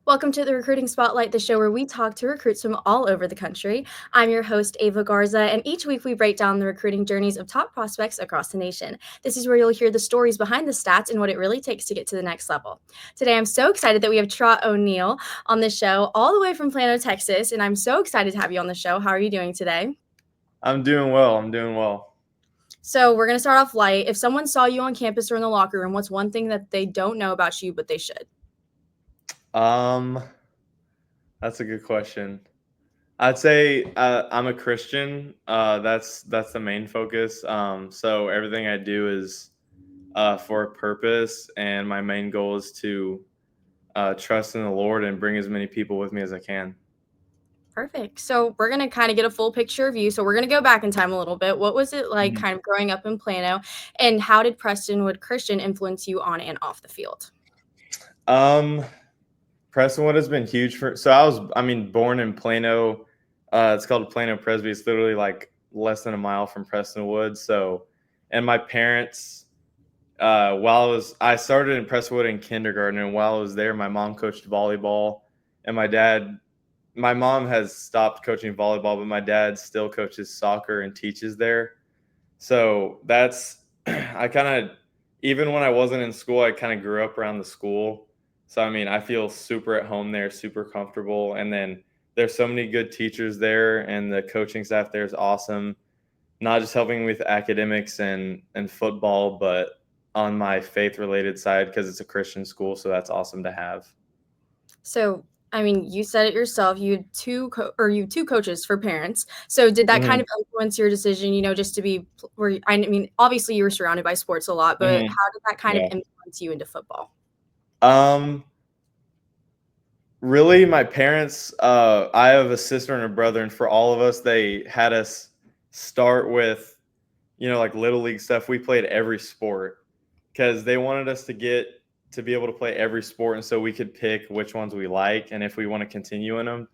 Welcome to the Recruiting Spotlight, the show where we talk to recruits from all over the country. I'm your host, Ava Garza, and each week we break down the recruiting journeys of top prospects across the nation. This is where you'll hear the stories behind the stats and what it really takes to get to the next level. Today, I'm so excited that we have Trott O'Neill on the show, all the way from Plano, Texas, and I'm so excited to have you on the show. How are you doing today? I'm doing well. I'm doing well. So, we're going to start off light. If someone saw you on campus or in the locker room, what's one thing that they don't know about you, but they should? Um, that's a good question. I'd say I'm a Christian. That's the main focus. So everything I do is for a purpose, and my main goal is to trust in the Lord and bring as many people with me as I can. Perfect. So we're going to kind of get a full picture of you. So we're going to go back in time a little bit. What was it like Mhm. kind of growing up in Plano, and how did Prestonwood Christian influence you on and off the field? Um, Prestonwood has been huge for. So born in Plano. It's called Plano Presby. It's literally like less than a mile from Prestonwood. So, and my parents I started in Presswood in kindergarten, and while I was there, my mom coached volleyball, and my mom has stopped coaching volleyball, but my dad still coaches soccer and teaches there. So that's, I kind of, even when I wasn't in school, I kind of grew up around the school. So, I feel super at home there, super comfortable. And then there's so many good teachers there, and the coaching staff there is awesome, not just helping with academics and football, but on my faith related side because it's a Christian school. So that's awesome to have. So, I mean, you said it yourself. You had you have two coaches for parents. So, did that kind Hmm. of influence your decision? Just to be where I mean, obviously you were surrounded by sports a lot, but Hmm. how did that kind of Yeah. influence you into football? Um, Really, my parents, I have a sister and a brother, and for all of us, they had us start with, like little league stuff. We played every sport because they wanted us to get to be able to play every sport, and so we could pick which ones we like and if we want to continue in them.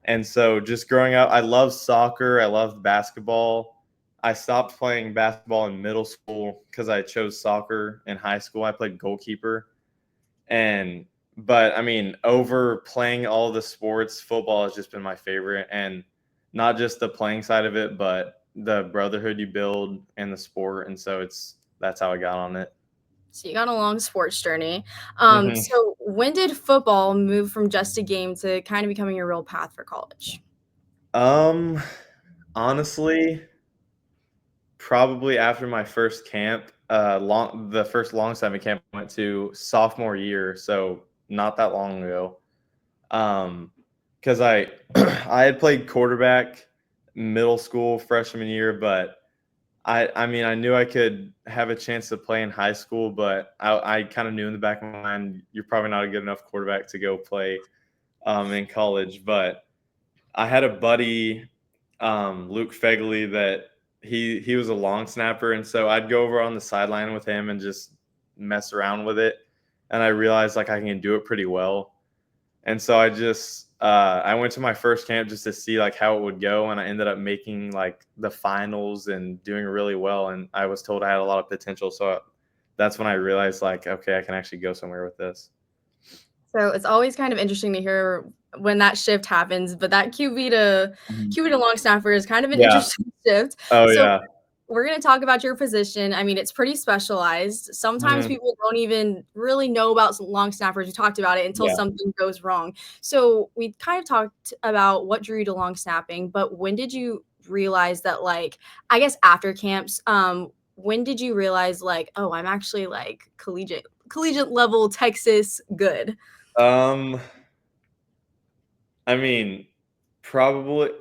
And so just growing up, I loved soccer. I loved basketball. I stopped playing basketball in middle school because I chose soccer in high school. I played goalkeeper. And, but over playing all the sports, football has just been my favorite. And not just the playing side of it, but the brotherhood you build in the sport. And so that's how I got on it. So you got a long sports journey. Hmm. So when did football move from just a game to kind of becoming a real path for college? Um, Honestly, probably after my first camp, the first long summit camp I went to sophomore year, so not that long ago. Because I I had played quarterback middle school freshman year, but I knew I could have a chance to play in high school, but I kind of knew in the back of my mind you're probably not a good enough quarterback to go play in college. But I had a buddy, Luke Fegley, that he was a long snapper, and so I'd go over on the sideline with him and just mess around with it, and I realized like I can do it pretty well, and so I went to my first camp just to see like how it would go, and I ended up making like the finals and doing really well, and I was told I had a lot of potential, so that's when I realized like okay, I can actually go somewhere with this. So it's always kind of interesting to hear when that shift happens, but that QB to long snapper is kind of an Yeah. interesting shift. Oh So yeah. we're going to talk about your position. I mean, it's pretty specialized. Sometimes Mhm. people don't even really know about long snappers. We talked about it until Yeah. something goes wrong. So we kind of talked about what drew you to long snapping, but when did you realize that, like, I guess after camps, when did you realize like, oh, I'm actually like collegiate level Texas good? Um, I mean, probably.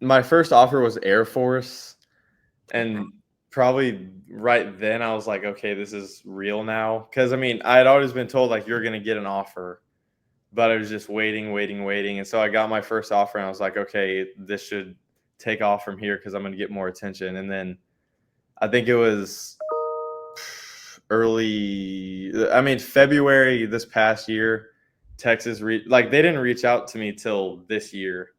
My first offer was Air Force, Okay. and probably right then I was like, okay, this is real now. Because I had always been told like you're gonna get an offer, but I was just waiting, waiting, waiting, and so I got my first offer, and I was like, okay, this should take off from here because I'm gonna get more attention. And then I think it was February this past year. Like they didn't reach out to me till this year.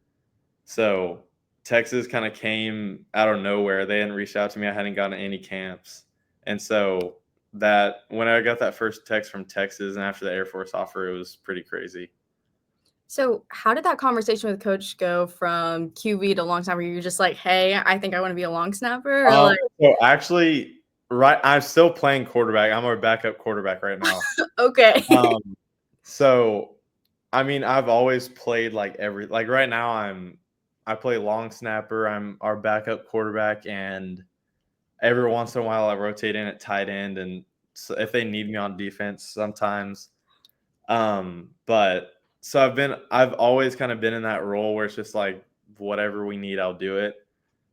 So Texas kind of came out of nowhere. They hadn't reached out to me. I hadn't gotten any camps. And so that when I got that first text from Texas and after the Air Force offer, it was pretty crazy. So, how did that conversation with coach go from QB to long snapper? You're just like, "Hey, I think I wanna be a long snapper," or like So actually, right, I'm still playing quarterback. I'm our backup quarterback right now. okay. Um, so I mean, I've always played like right now I play long snapper. I'm our backup quarterback, and every once in a while I rotate in at tight end, and so if they need me on defense sometimes. But so I've always kind of been in that role where it's just like whatever we need, I'll do it.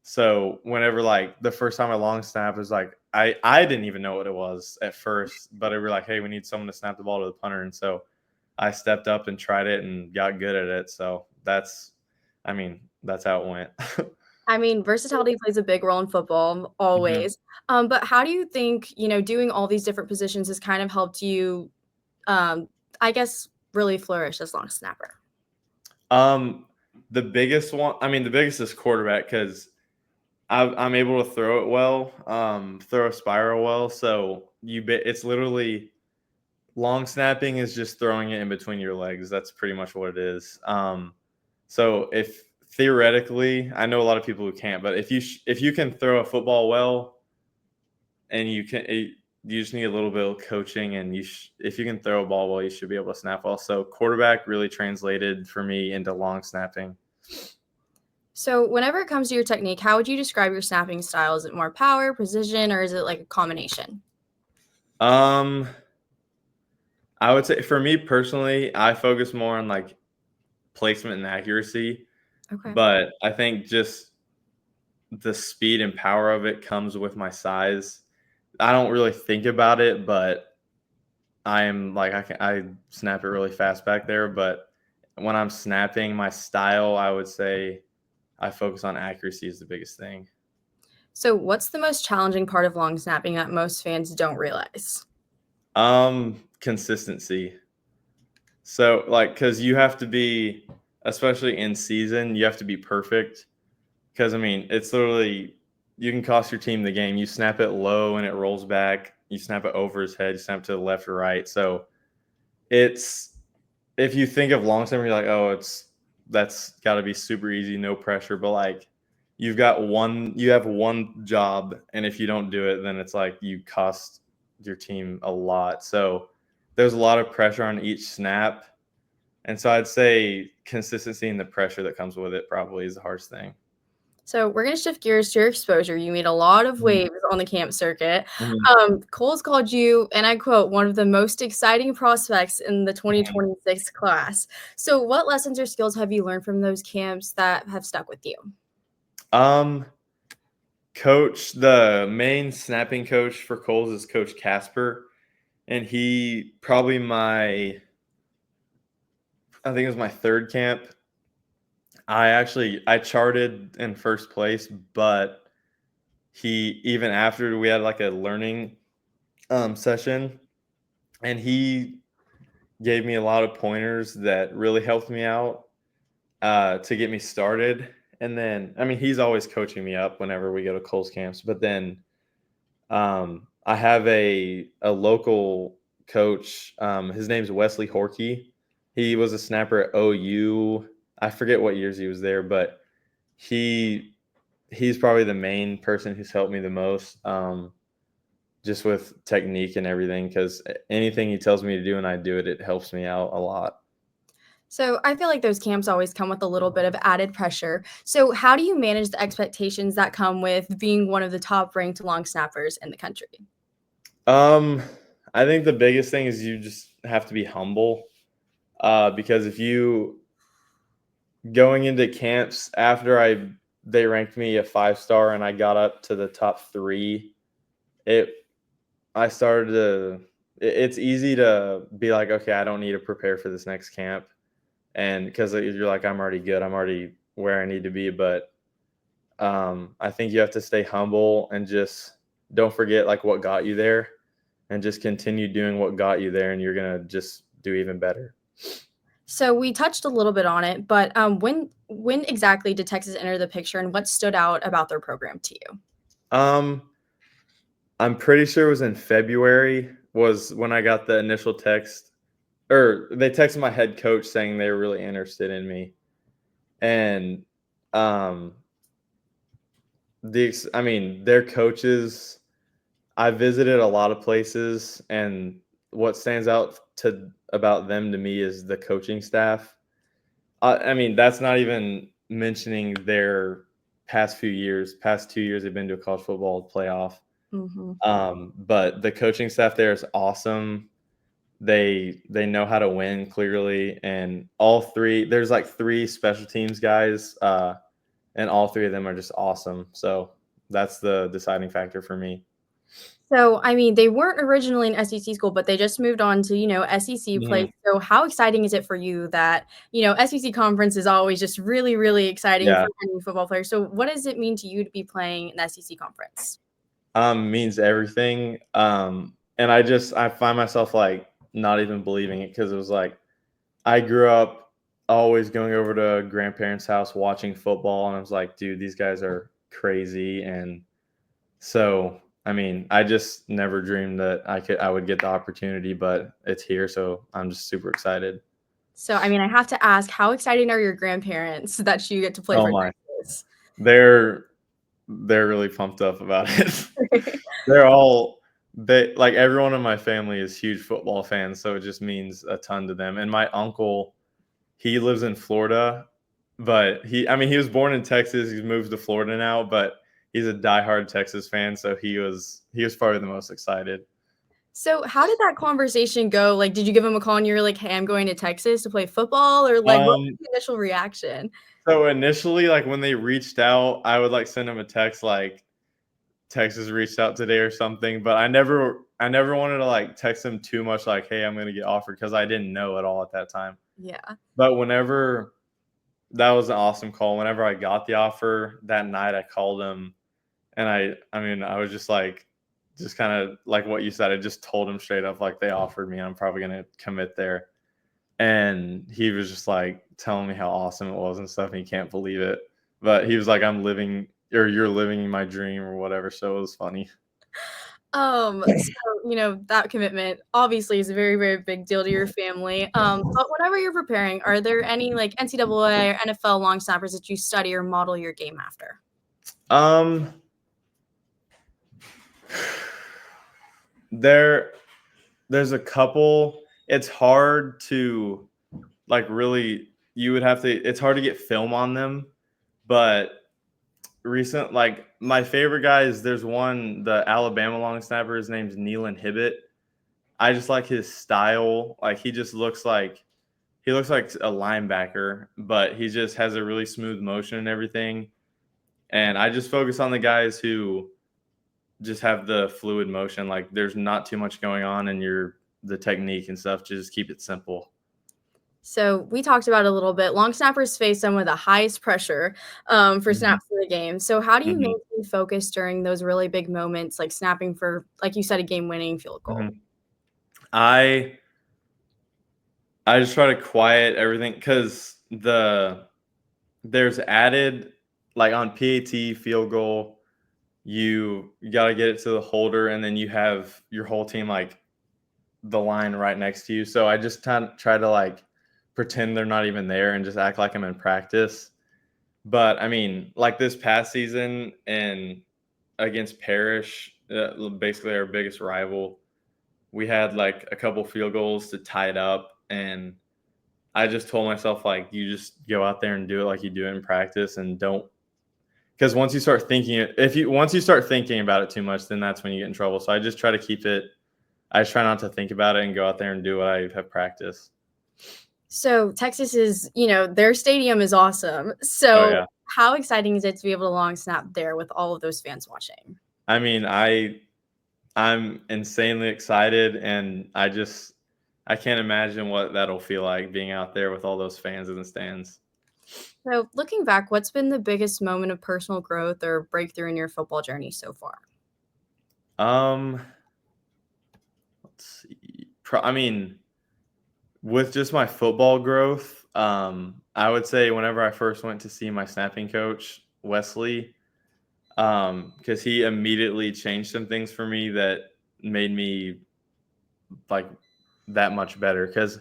So whenever like the first time I long snap was like I didn't even know what it was at first, but it were like, hey, we need someone to snap the ball to the punter, and so I stepped up and tried it and got good at it. So I mean, that's how it went. I mean, versatility plays a big role in football, Mhm. always. But how do you think, doing all these different positions has kind of helped you, um, I guess, really flourish as long snapper? Um, the biggest one, I mean, the biggest is quarterback because I'm able to throw it well, throw a spiral well. So it's literally long snapping is just throwing it in between your legs. That's pretty much what it is. So if theoretically, I know a lot of people who can't, but if you can throw a football well, and you just need a little bit of coaching, and if you can throw a ball well, you should be able to snap well. So quarterback really translated for me into long snapping. So, whenever it comes to your technique, how would you describe your snapping style? Is it more power, precision, or is it like a combination? Um, I would say for me personally, I focus more on like placement and accuracy, Okay. but I think just the speed and power of it comes with my size. I don't really think about it, but I snap it really fast back there. But when I'm snapping my style, I would say I focus on accuracy is the biggest thing. So, what's the most challenging part of long snapping that most fans don't realize? Consistency. So like, cause you have to be, especially in season, you have to be perfect. Cause I mean, it's literally, you can cost your team the game. You snap it low and it rolls back. You snap it over his head. You snap to the left or right. So it's, if you think of long snapper, you're like, oh, that's got to be super easy, no pressure. But like, you have one job, and if you don't do it, then it's like you cost your team a lot. So there's a lot of pressure on each snap, and so I'd say consistency and the pressure that comes with it probably is the hardest thing. So, we're going to shift gears to your exposure. You meet a lot of Mhm, waves on the camp circuit. mhm. Cole's called you, and I quote, one of the most exciting prospects in the 2026 class. So, what lessons or skills have you learned from those camps that have stuck with you? Um, the main snapping coach for Coles is Coach Casper, and he probably I think it was my third camp. I charted in first place, but he even after we had like a learning session, and he gave me a lot of pointers that really helped me out to get me started. And then I mean he's always coaching me up whenever we go to Coles camps, but then I have a local coach. His name's Wesley Horkey. He was a snapper at OU. I forget what years he was there, but he he's probably the main person who's helped me the most, just with technique and everything. Because anything he tells me to do and I do it, it helps me out a lot. So, I feel like those camps always come with a little bit of added pressure. So, how do you manage the expectations that come with being one of the top ranked long snappers in the country? Um, I think the biggest thing is you just have to be humble, because if you going into camps after they ranked me a 5 star and I got up to the top three, it I started to it's easy to be like, okay, I don't need to prepare for this next camp, and because you're like, I'm already good, I'm already where I need to be. But I think you have to stay humble and just don't forget like what got you there, and just continue doing what got you there, and you're gonna just do even better. So, we touched a little bit on it, but when exactly did Texas enter the picture, and what stood out about their program to you? Um, I'm pretty sure it was in February was when I got the initial text or they texted my head coach saying they were really interested in me. And um I mean, their coaches, I visited a lot of places, and what stands out to about them to me is the coaching staff. I mean, that's not even mentioning their past 2 years they've been to a college football playoff. Mhm. But the coaching staff there is awesome. They know how to win clearly, and all three there's like three special teams guys, and all three of them are just awesome. So that's the deciding factor for me. So, I mean, they weren't originally an SEC school, but they just moved on to, SEC play. Mhm. So how exciting is it for you that, SEC conference is always just really, really exciting Yeah. for any football player. So what does it mean to you to be playing an SEC conference? Means everything. And I find myself like not even believing it because it was like I grew up always going over to a grandparents' house watching football, and I was like, dude, these guys are crazy. And so, I mean, I just never dreamed that I would get the opportunity, but it's here, so I'm just super excited. So, I mean, I have to ask, how exciting are your grandparents that you get to play Oh for my, Texas? they're they're really pumped up about it. They're all they like everyone in my family is huge football fans, so it just means a ton to them. And my uncle, he lives in Florida, but I mean, he was born in Texas. He's moved to Florida now, but he's a diehard Texas fan, so he was probably the most excited. So, how did that conversation go? Like, did you give him a call and you were like, "Hey, I'm going to Texas to play football," or like, what was Um, the initial reaction? so initially, like when they reached out, I would like send him a text like Texas reached out today or something, but I never wanted to like text him too much like, hey, I'm gonna get offered because I didn't know at all at that time. Yeah. But whenever that was an awesome call. Whenever I got the offer that night, I called him, and I mean, I was just kind of like what you said. I just told him straight up like they offered me, and I'm probably gonna commit there. And he was just like telling me how awesome it was and stuff, and he can't believe it. But he was like, "I'm living, or you're living my dream, or whatever." So it was funny. So, that commitment obviously is a very, very big deal to your family. But whenever you're preparing, are there any like NCAA or NFL long snappers that you study or model your game after? Um, there, there's a couple. It's hard to like really. You would have to. It's hard to get film on them, but like my favorite guys. There's one, the Alabama long snapper. His name's Nealon Hibbett. I just like his style. Like he looks like a linebacker, but he just has a really smooth motion and everything. And I just focus on the guys who just have the fluid motion. Like there's not too much going on in the technique and stuff. Just keep it simple. So we talked about it a little bit. Long snappers face some of the highest pressure for Mhm, snaps in the game. So how do you mhm, maintain focus during those really big moments, like snapping for, like you said, a game-winning field goal? mhm. I I just try to quiet everything because there's added like on PAT field goal, you got to get it to the holder, and then you have your whole team like the line right next to you. So I just try to like pretend they're not even there and just act like I'm in practice. But I mean, like this past season and against Parrish, basically our biggest rival, we had like a couple field goals to tie it up, and I just told myself like you just go out there and do it like you do it in practice, and don't, because once you start thinking it, if you once you start thinking about it too much, then that's when you get in trouble. So I just try to keep it. I just try not to think about it and go out there and do what I have practiced. So Texas is, their stadium is awesome. Oh So yeah. how exciting is it to be able to long snap there with all of those fans watching? I mean, I'm insanely excited, and I can't imagine what that'll feel like being out there with all those fans in the stands. So looking back, what's been the biggest moment of personal growth or breakthrough in your football journey so far? Um, let's see. I mean, with just my football growth, I would say whenever I first went to see my snapping coach, Wesley, because he immediately changed some things for me that made me like that much better. Because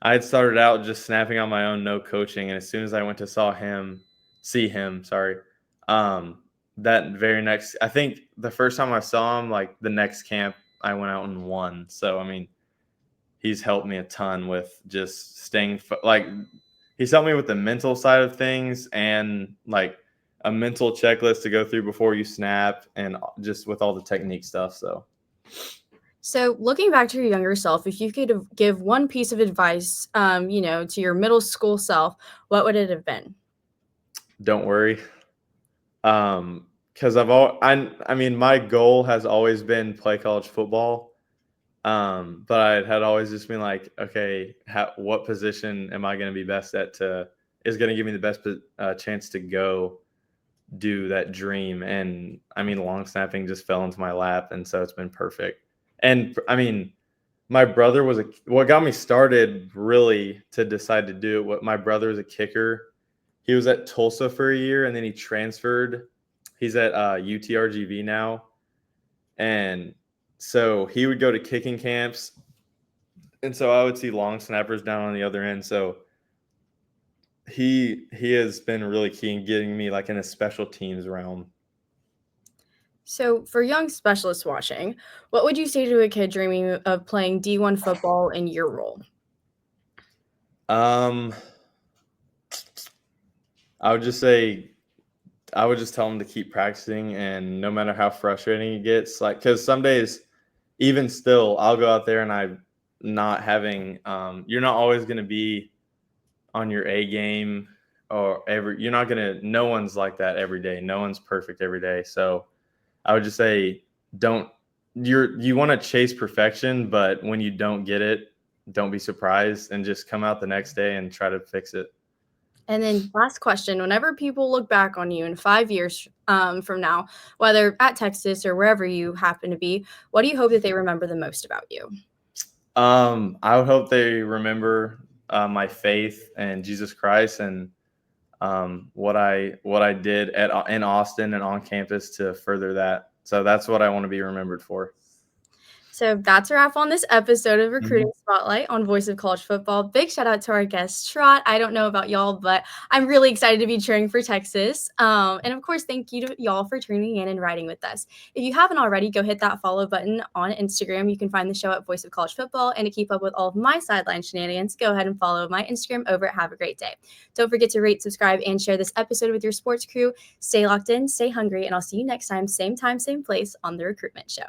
I had started out just snapping on my own, no coaching, and as soon as I went to see him, sorry, that very next, I think the first time I saw him, like the next camp, I went out and won. So I mean, he's helped me a ton with just staying like he's helped me with the mental side of things and like a mental checklist to go through before you snap and just with all the technique stuff. So, looking back to your younger self, if you could give one piece of advice, to your middle school self, what would it have been? Don't worry. Because I mean, my goal has always been play college football. But I had always just been like, okay, what position am I going to be best at is going to give me the best chance to go do that dream. And I mean, long snapping just fell into my lap. And so it's been perfect. And I mean, my brother what got me started really to decide to do it. What my brother was a kicker. He was at Tulsa for a year and then he transferred. He's at UTRGV now. And so he would go to kicking camps. And so I would see long snappers down on the other end. So he has been really key in getting me like in a special teams realm. So, for young specialists watching, what would you say to a kid dreaming of playing D1 football in your role? I would just say I would just tell him to keep practicing, and no matter how frustrating it gets, like because some days, even still, I'll go out there and I'm not having. You're not always going to be on your A game, or you're not gonna. No one's like that every day. No one's perfect every day. So I would just say, don't. You want to chase perfection, but when you don't get it, don't be surprised and just come out the next day and try to fix it. And then, last question, whenever people look back on you in 5 years from now, whether at Texas or wherever you happen to be, what do you hope that they remember the most about you? I would hope they remember my faith and Jesus Christ and what I did in Austin and on campus to further that. So that's what I want to be remembered for. So that's a wrap on this episode of Mhm. Recruiting Spotlight on Voice of College Football. Big shout out to our guest, Trott. I don't know about y'all, but I'm really excited to be cheering for Texas. And of course, thank you to y'all for tuning in and riding with us. If you haven't already, go hit that follow button on Instagram. You can find the show at Voice of College Football. And to keep up with all of my sideline shenanigans, go ahead and follow my Instagram over at Have a Great Day. Don't forget to rate, subscribe, and share this episode with your sports crew. Stay locked in, stay hungry, and I'll see you next time, same time, same place on The Recruitment Show.